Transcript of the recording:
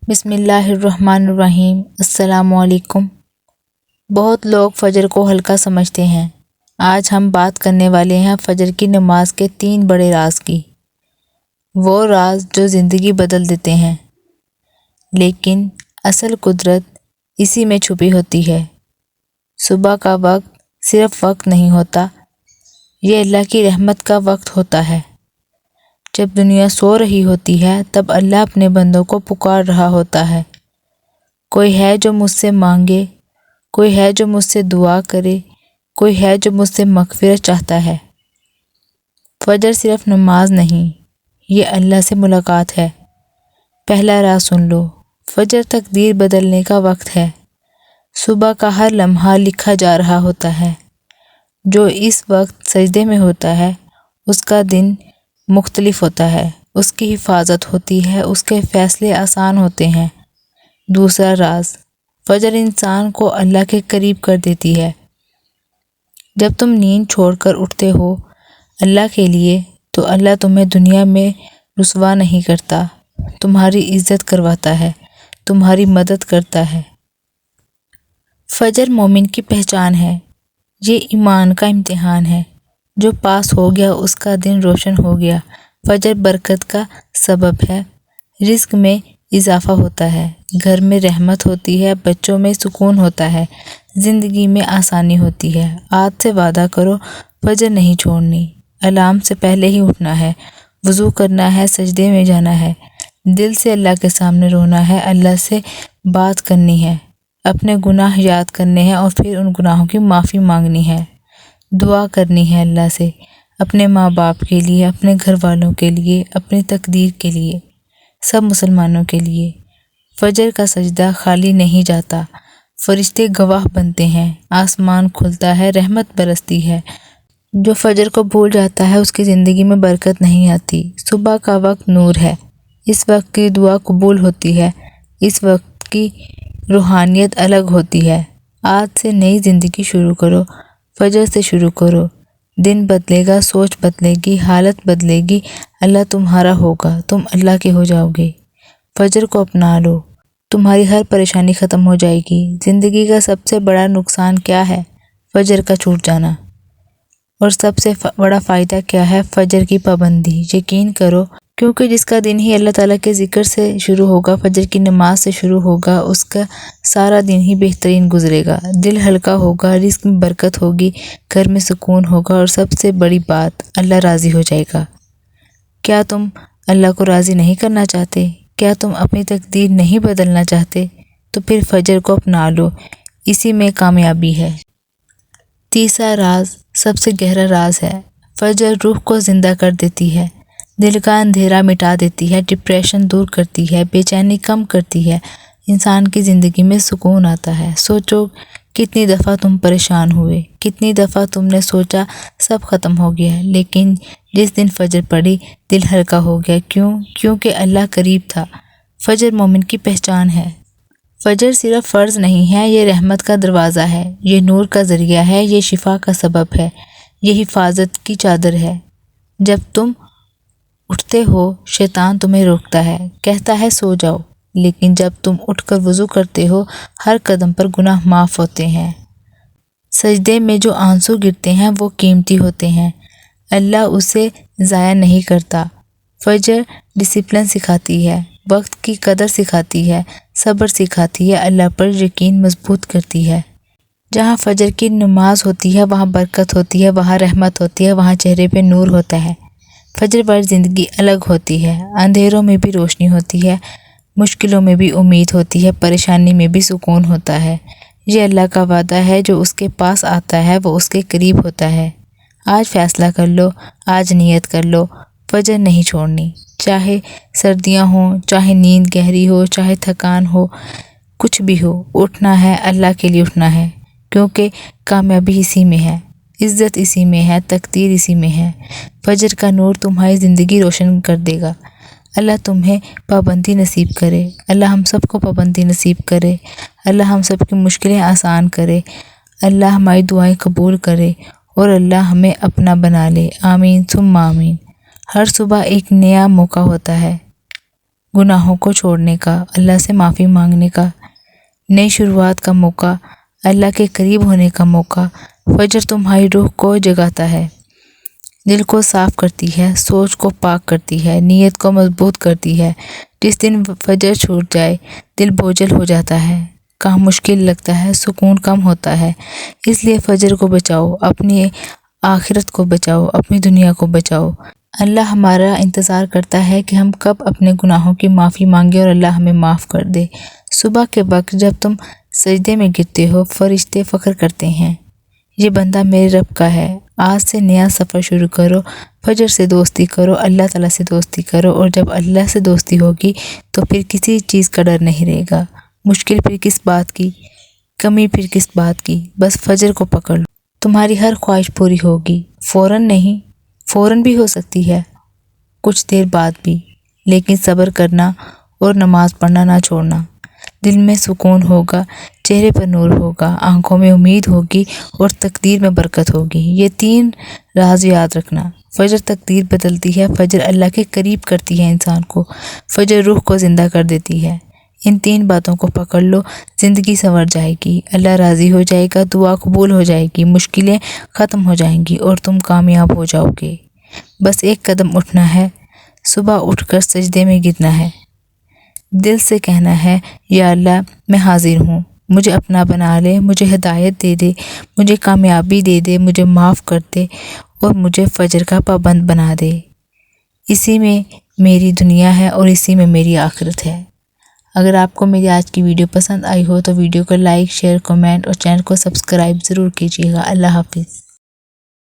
بسم اللہ الرحمن الرحیم۔ السلام علیکم۔ بہت لوگ فجر کو ہلکا سمجھتے ہیں۔ آج ہم بات کرنے والے ہیں فجر کی نماز کے 3 بڑے راز کی، وہ راز جو زندگی بدل دیتے ہیں، لیکن اصل قدرت اسی میں چھپی ہوتی ہے۔ صبح کا وقت صرف وقت نہیں ہوتا، یہ اللہ کی رحمت کا وقت ہوتا ہے۔ جب دنیا سو رہی ہوتی ہے تب اللہ اپنے بندوں کو پکار رہا ہوتا ہے۔ کوئی ہے جو مجھ سے مانگے، کوئی ہے جو مجھ سے دعا کرے، کوئی ہے جو مجھ سے مغفرت چاہتا ہے۔ فجر صرف نماز نہیں، یہ اللہ سے ملاقات ہے۔ پہلا راز سن لو، فجر تقدیر بدلنے کا وقت ہے۔ صبح کا ہر لمحہ لکھا جا رہا ہوتا ہے۔ جو اس وقت سجدے میں ہوتا ہے اس کا دن مختلف ہوتا ہے، اس کی حفاظت ہوتی ہے، اس کے فیصلے آسان ہوتے ہیں۔ دوسرا راز، فجر انسان کو اللہ کے قریب کر دیتی ہے۔ جب تم نیند چھوڑ کر اٹھتے ہو اللہ کے لیے تو اللہ تمہیں دنیا میں رسوا نہیں کرتا، تمہاری عزت کرواتا ہے، تمہاری مدد کرتا ہے۔ فجر مومن کی پہچان ہے، یہ ایمان کا امتحان ہے۔ جو پاس ہو گیا اس کا دن روشن ہو گیا۔ فجر برکت کا سبب ہے، رزق میں اضافہ ہوتا ہے، گھر میں رحمت ہوتی ہے، بچوں میں سکون ہوتا ہے، زندگی میں آسانی ہوتی ہے۔ آج سے وعدہ کرو فجر نہیں چھوڑنی، الارم سے پہلے ہی اٹھنا ہے، وضو کرنا ہے، سجدے میں جانا ہے، دل سے اللہ کے سامنے رونا ہے، اللہ سے بات کرنی ہے، اپنے گناہ یاد کرنے ہیں اور پھر ان گناہوں کی معافی مانگنی ہے، دعا کرنی ہے اللہ سے، اپنے ماں باپ کے لیے، اپنے گھر والوں کے لیے، اپنی تقدیر کے لیے، سب مسلمانوں کے لیے۔ فجر کا سجدہ خالی نہیں جاتا، فرشتے گواہ بنتے ہیں، آسمان کھلتا ہے، رحمت برستی ہے۔ جو فجر کو بھول جاتا ہے اس کی زندگی میں برکت نہیں آتی۔ صبح کا وقت نور ہے، اس وقت کی دعا قبول ہوتی ہے، اس وقت کی روحانیت الگ ہوتی ہے۔ آج سے نئی زندگی شروع کرو، فجر سے شروع کرو، دن بدلے گا، سوچ بدلے گی، حالت بدلے گی، اللہ تمہارا ہوگا، تم اللہ کے ہو جاؤ گے۔ فجر کو اپنا لو، تمہاری ہر پریشانی ختم ہو جائے گی۔ زندگی کا سب سے بڑا نقصان کیا ہے؟ فجر کا چھوٹ جانا۔ اور سب سے بڑا فائدہ کیا ہے؟ فجر کی پابندی۔ یقین کرو، کیونکہ جس کا دن ہی اللہ تعالیٰ کے ذکر سے شروع ہوگا، فجر کی نماز سے شروع ہوگا، اس کا سارا دن ہی بہترین گزرے گا، دل ہلکا ہوگا، رزق میں برکت ہوگی، گھر میں سکون ہوگا، اور سب سے بڑی بات، اللہ راضی ہو جائے گا۔ کیا تم اللہ کو راضی نہیں کرنا چاہتے؟ کیا تم اپنی تقدیر نہیں بدلنا چاہتے؟ تو پھر فجر کو اپنا لو، اسی میں کامیابی ہے۔ تیسرا راز سب سے گہرا راز ہے۔ فجر روح کو زندہ کر دیتی ہے، دل کا اندھیرا مٹا دیتی ہے، ڈپریشن دور کرتی ہے، بے چینی کم کرتی ہے، انسان کی زندگی میں سکون آتا ہے۔ سوچو کتنی دفعہ تم پریشان ہوئے، کتنی دفعہ تم نے سوچا سب ختم ہو گیا، لیکن جس دن فجر پڑی دل ہلکا ہو گیا۔ کیونکہ اللہ قریب تھا۔ فجر مومن کی پہچان ہے۔ فجر صرف فرض نہیں ہے، یہ رحمت کا دروازہ ہے، یہ نور کا ذریعہ ہے، یہ شفا کا سبب ہے، یہ حفاظت کی چادر ہے۔ جب تم اٹھتے ہو شیطان تمہیں روکتا ہے، کہتا ہے سو جاؤ، لیکن جب تم اٹھ کر وضو کرتے ہو ہر قدم پر گناہ معاف ہوتے ہیں۔ سجدے میں جو آنسو گرتے ہیں وہ قیمتی ہوتے ہیں، اللہ اسے ضائع نہیں کرتا۔ فجر ڈسپلن سکھاتی ہے، وقت کی قدر سکھاتی ہے، صبر سکھاتی ہے، اللہ پر یقین مضبوط کرتی ہے۔ جہاں فجر کی نماز ہوتی ہے وہاں برکت ہوتی ہے، وہاں رحمت ہوتی ہے، وہاں چہرے پہ نور ہوتا ہے۔ فجر پر زندگی الگ ہوتی ہے، اندھیروں میں بھی روشنی ہوتی ہے، مشکلوں میں بھی امید ہوتی ہے، پریشانی میں بھی سکون ہوتا ہے۔ یہ اللہ کا وعدہ ہے، جو اس کے پاس آتا ہے وہ اس کے قریب ہوتا ہے۔ آج فیصلہ کر لو، آج نیت کر لو، فجر نہیں چھوڑنی، چاہے سردیاں ہوں، چاہے نیند گہری ہو، چاہے تھکان ہو، کچھ بھی ہو، اٹھنا ہے، اللہ کے لیے اٹھنا ہے، کیونکہ کامیابی اسی میں ہے، عزت اسی میں ہے، تقدیر اسی میں ہے۔ فجر کا نور تمہاری زندگی روشن کر دے گا۔ اللہ تمہیں پابندی نصیب کرے، اللہ ہم سب کو پابندی نصیب کرے، اللہ ہم سب کی مشکلیں آسان کرے، اللہ ہماری دعائیں قبول کرے، اور اللہ ہمیں اپنا بنا لے۔ آمین ثم آمین۔ ہر صبح ایک نیا موقع ہوتا ہے، گناہوں کو چھوڑنے کا، اللہ سے معافی مانگنے کا، نئی شروعات کا موقع، اللہ کے قریب ہونے کا موقع۔ فجر تمہاری روح کو جگاتا ہے، دل کو صاف کرتی ہے، سوچ کو پاک کرتی ہے، نیت کو مضبوط کرتی ہے۔ جس دن فجر چھوٹ جائے دل بوجھل ہو جاتا ہے، کام مشکل لگتا ہے، سکون کم ہوتا ہے۔ اس لیے فجر کو بچاؤ، اپنی آخرت کو بچاؤ، اپنی دنیا کو بچاؤ۔ اللہ ہمارا انتظار کرتا ہے کہ ہم کب اپنے گناہوں کی معافی مانگیں اور اللہ ہمیں معاف کر دے۔ صبح کے وقت جب تم سجدے میں گرتے ہو، فرشتے فخر کرتے ہیں، یہ بندہ میرے رب کا ہے۔ آج سے نیا سفر شروع کرو، فجر سے دوستی کرو، اللہ تعالیٰ سے دوستی کرو، اور جب اللہ سے دوستی ہوگی تو پھر کسی چیز کا ڈر نہیں رہے گا۔ مشکل پھر کس بات کی، کمی پھر کس بات کی، بس فجر کو پکڑ لو، تمہاری ہر خواہش پوری ہوگی۔ فوراً نہیں، فوراً بھی ہو سکتی ہے، کچھ دیر بعد بھی، لیکن صبر کرنا اور نماز پڑھنا نہ چھوڑنا۔ دل میں سکون ہوگا، چہرے پر نور ہوگا، آنکھوں میں امید ہوگی اور تقدیر میں برکت ہوگی۔ یہ 3 راز یاد رکھنا۔ فجر تقدیر بدلتی ہے، فجر اللہ کے قریب کرتی ہے انسان کو، فجر روح کو زندہ کر دیتی ہے۔ ان 3 باتوں کو پکڑ لو، زندگی سنور جائے گی، اللہ راضی ہو جائے گا، دعا قبول ہو جائے گی، مشکلیں ختم ہو جائیں گی اور تم کامیاب ہو جاؤ گے۔ بس ایک قدم اٹھنا ہے، صبح اٹھ کر سجدے میں گرنا ہے، دل سے کہنا ہے یا اللہ میں حاضر ہوں، مجھے اپنا بنا لے، مجھے ہدایت دے دے، مجھے کامیابی دے دے، مجھے معاف کر دے اور مجھے فجر کا پابند بنا دے۔ اسی میں میری دنیا ہے اور اسی میں میری آخرت ہے۔ اگر آپ کو میری آج کی ویڈیو پسند آئی ہو تو ویڈیو کو لائک، شیئر، کمنٹ اور چینل کو سبسکرائب ضرور کیجیے گا۔ اللہ حافظ۔